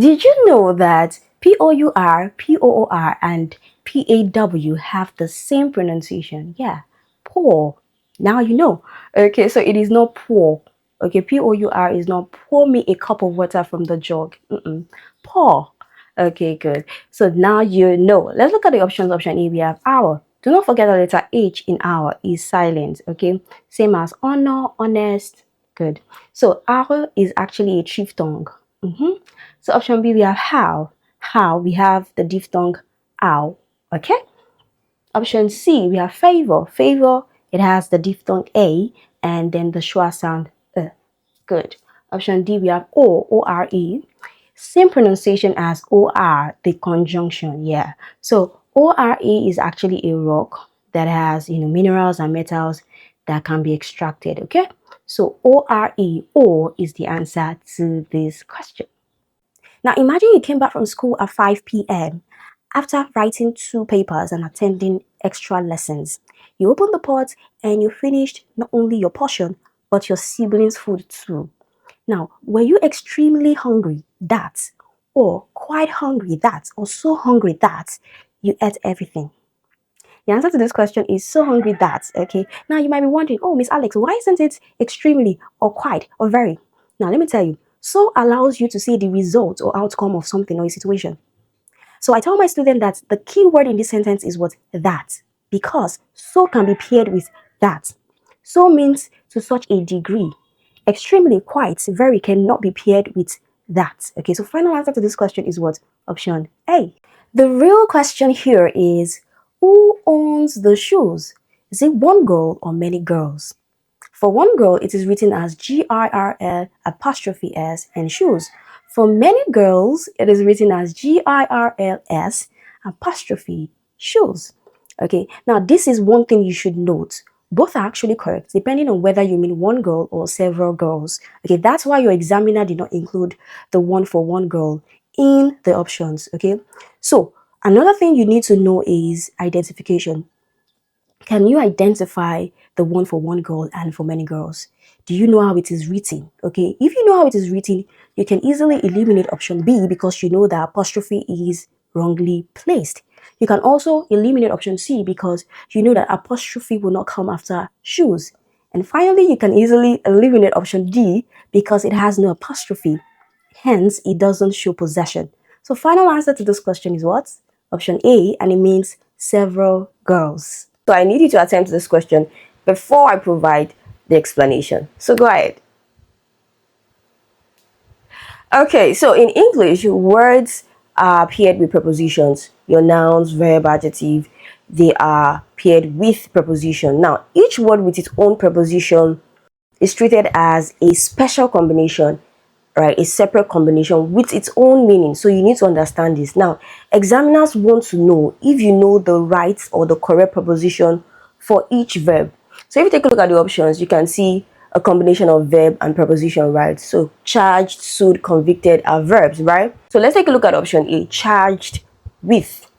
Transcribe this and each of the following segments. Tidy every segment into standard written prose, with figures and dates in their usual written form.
Did you know that POUR, POOR, and PAW have the same pronunciation? Yeah, poor. Now you know. Okay, so it is not poor. Okay, POUR is not pour me a cup of water from the jug. Pour. Okay, good. So now you know. Let's look at the options. Option A, we have hour. Do not forget the letter H in hour is silent. Okay, same as honor, honest. Good. So hour is actually a triphthong. So option B, we have how. How, we have the diphthong ow. Okay. Option C, we have favor. Favor, it has the diphthong a and then the schwa sound. Good. Option D, we have O-R-E. Same pronunciation as O-R, the conjunction. Yeah. So O-R-E is actually a rock that has, minerals and metals that can be extracted. Okay. So O-R-E, O is the answer to this question. Now imagine you came back from school at 5 p.m. after writing 2 papers and attending extra lessons. You opened the pot and you finished not only your portion, but your siblings' food too. Now, were you extremely hungry that, or quite hungry that, or so hungry that you ate everything? The answer to this question is so hungry that, okay? Now you might be wondering, oh, Miss Alex, why isn't it extremely or quite or very? Now let me tell you, so allows you to see the result or outcome of something or a situation. So I tell my student that the key word in this sentence is what? That. Because so can be paired with that. So means to such a degree. Extremely, quite, very cannot be paired with that. Okay, so final answer to this question is what? Option A. The real question here is, who owns the shoes? Is it one girl or many girls? For one girl, it is written as GIRL apostrophe S and shoes. For many girls, it is written as GIRLS apostrophe shoes. Okay, now this is one thing you should note. Both are actually correct, depending on whether you mean one girl or several girls. Okay, that's why your examiner did not include the one for one girl in the options. Okay, so another thing you need to know is identification. Can you identify the one for one girl and for many girls? Do you know how it is written? Okay, if you know how it is written, you can easily eliminate option B because you know that apostrophe is wrongly placed. You can also eliminate option C because you know that apostrophe will not come after shoes. And finally, you can easily eliminate option D because it has no apostrophe. Hence, it doesn't show possession. So final answer to this question is what? Option A, and it means several girls. So I need you to attempt this question before I provide the explanation. So go ahead. Okay, so in English, words are paired with prepositions. Your nouns, verb, adjective, they are paired with preposition. Now, each word with its own preposition is treated as a special combination, right? A separate combination with its own meaning. So you need to understand this. Now, examiners want to know if you know the right or the correct preposition for each verb. So if you take a look at the options, you can see a combination of verb and preposition, right? So charged, sued, convicted are verbs, right? So let's take a look at option A, charged with.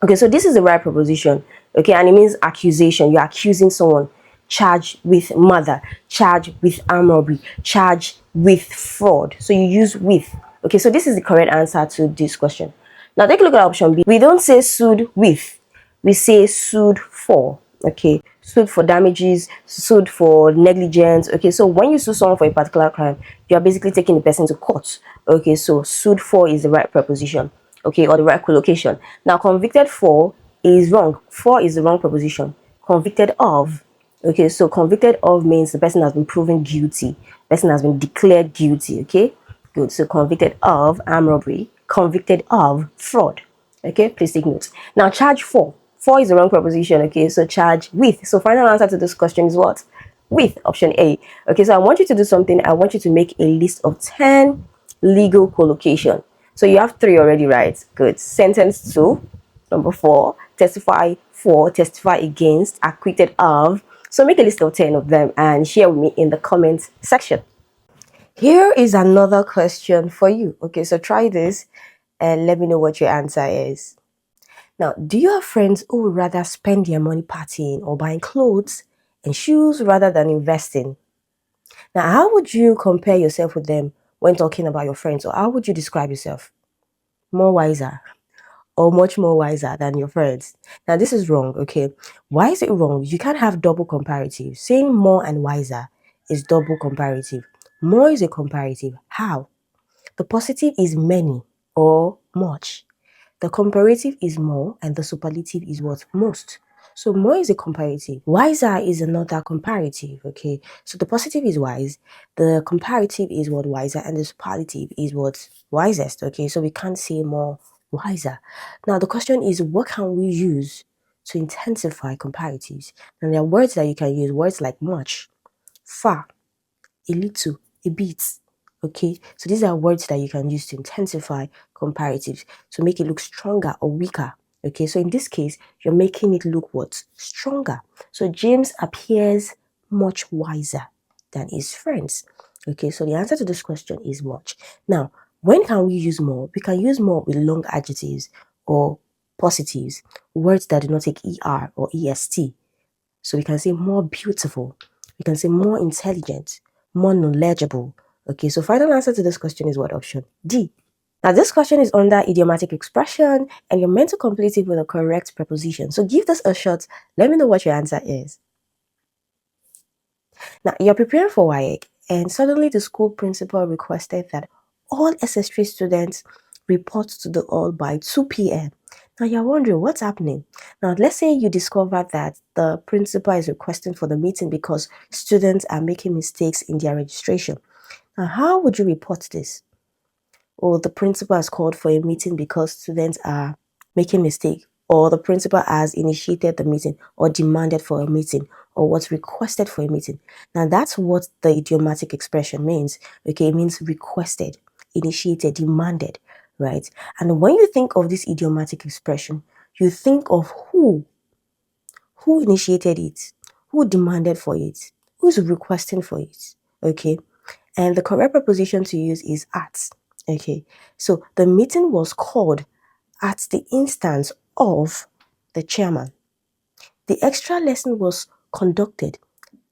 Okay, so this is the right preposition, okay, and it means accusation. You're accusing someone. Charged with murder, charged with armed robbery, charged with fraud. So you use with. Okay, so this is the correct answer to this question. Now take a look at option B. We don't say sued with, we say sued for. Okay, sued for damages, sued for negligence. Okay, so when you sue someone for a particular crime, you are basically taking the person to court. Okay, so sued for is the right preposition, okay, or the right collocation. Now convicted for is wrong. For is the wrong preposition. Convicted of. Okay, so convicted of means the person has been proven guilty. Person has been declared guilty. Okay, good. So convicted of armed robbery, convicted of fraud. Okay, please take notes. Now charge for. For is the wrong preposition. Okay, so charge with. So final answer to this question is what? With, option A. Okay, so I want you to do something. I want you to make a list of 10 legal collocation. So you have 3 already, right? Good. Sentence 2, number 4, testify for, testify against, acquitted of. So make a list of 10 of them and share with me in the comment section. Here is another question for you. Okay, so try this and let me know what your answer is. Now, do you have friends who would rather spend their money partying or buying clothes and shoes rather than investing? Now, how would you compare yourself with them when talking about your friends? Or how would you describe yourself? More wiser or much more wiser than your friends? Now, this is wrong, okay? Why is it wrong? You can't have double comparative. Saying more and wiser is double comparative. More is a comparative. How? The positive is many or much. The comparative is more and the superlative is what? Most. So more is a comparative. Wiser is another comparative, okay? So the positive is wise, the comparative is what? Wiser, and the superlative is what? Wisest, okay? So we can't say more wiser. Now the question is, what can we use to intensify comparatives? And there are words that you can use, words like much, far, a little, a bit. Okay, so these are words that you can use to intensify comparatives, to make it look stronger or weaker. Okay, so in this case, you're making it look what? Stronger. So James appears much wiser than his friends. Okay, so the answer to this question is much. Now, when can we use more? We can use more with long adjectives or positives, words that do not take ER or EST. So we can say more beautiful, we can say more intelligent, more knowledgeable. Okay, so final answer to this question is what? Option D. Now this question is under idiomatic expression and you're meant to complete it with a correct preposition. So give this a shot. Let me know what your answer is. Now you're preparing for WAEC and suddenly the school principal requested that all SS3 students report to the hall by 2 p.m. Now you're wondering what's happening. Now let's say you discover that the principal is requesting for the meeting because students are making mistakes in their registration. Now how would you report this? Or the principal has called for a meeting because students are making mistakes, or the principal has initiated the meeting or demanded for a meeting or was requested for a meeting. Now that's what the idiomatic expression means. Okay, it means requested, initiated, demanded, right? And when you think of this idiomatic expression, you think of who initiated it, who demanded for it, who's requesting for it. Okay, and the correct preposition to use is at. Okay, so the meeting was called at the instance of the chairman. The extra lesson was conducted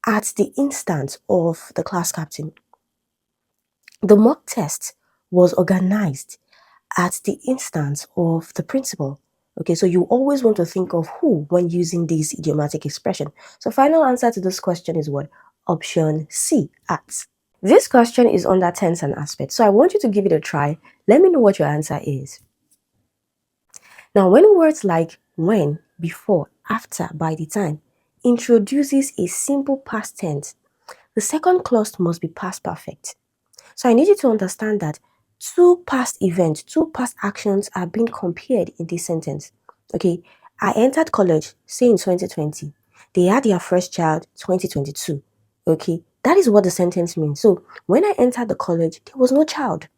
at the instance of the class captain. The mock test was organized at the instance of the principal. Okay, so you always want to think of who when using this idiomatic expression. So final answer to this question is what? Option C, at. This question is under tense and aspect, so I want you to give it a try. Let me know what your answer is. Now, when words like when, before, after, by the time introduces a simple past tense, the second clause must be past perfect. So I need you to understand that two past events, two past actions are being compared in this sentence. Okay, I entered college, say in 2020. They had their first child 2022. Okay, that is what the sentence means. So when I entered the college, there was no child.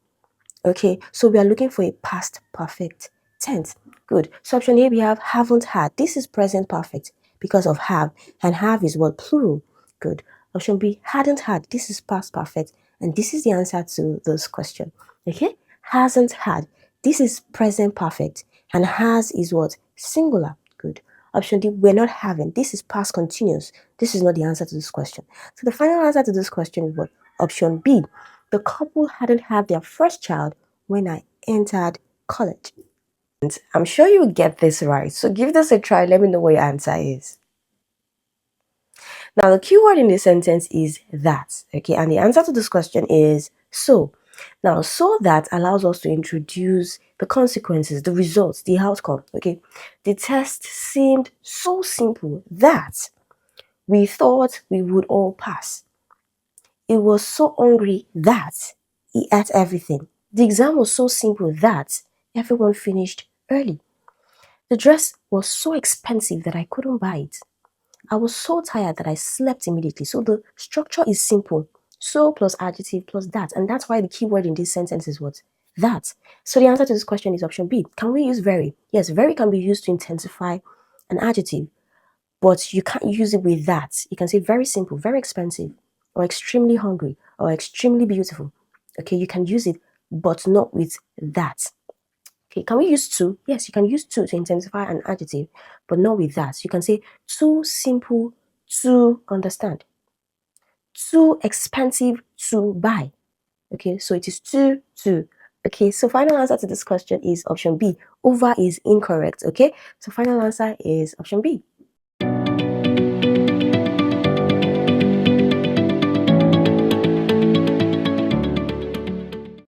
Okay, so we are looking for a past perfect tense. Good. So option A, we have haven't had. This is present perfect because of have, and have is what? Plural. Good. Option B, hadn't had. This is past perfect, and this is the answer to this question. Okay, hasn't had. This is present perfect, and has is what? Singular. Good. Option D, we're not having. This is past continuous. This is not the answer to this question. So the final answer to this question is what? Option B. The couple hadn't had their first child when I entered college. And I'm sure you'll get this right. So give this a try. Let me know what your answer is. Now, the key word in this sentence is that. Okay, and the answer to this question is so. Now, so that allows us to introduce the consequences, the results, the outcome. Okay, the test seemed so simple that we thought we would all pass. It was so hungry that he ate everything. The exam was so simple that everyone finished early. The dress was so expensive that I couldn't buy it. I was so tired that I slept immediately. So the structure is simple. So plus adjective plus that. And that's why the key word in this sentence is what? That. So the answer to this question is option B. Can we use very? Yes, very can be used to intensify an adjective, but you can't use it with that. You can say very simple, very expensive, or extremely hungry, or extremely beautiful. Okay, you can use it, but not with that. Okay, can we use to? Yes, you can use to intensify an adjective, but not with that. You can say too simple to understand, too expensive to buy. Okay, so it is 2, 2. Okay, so final answer to this question is option B. Over is incorrect. Okay, so final answer is option B.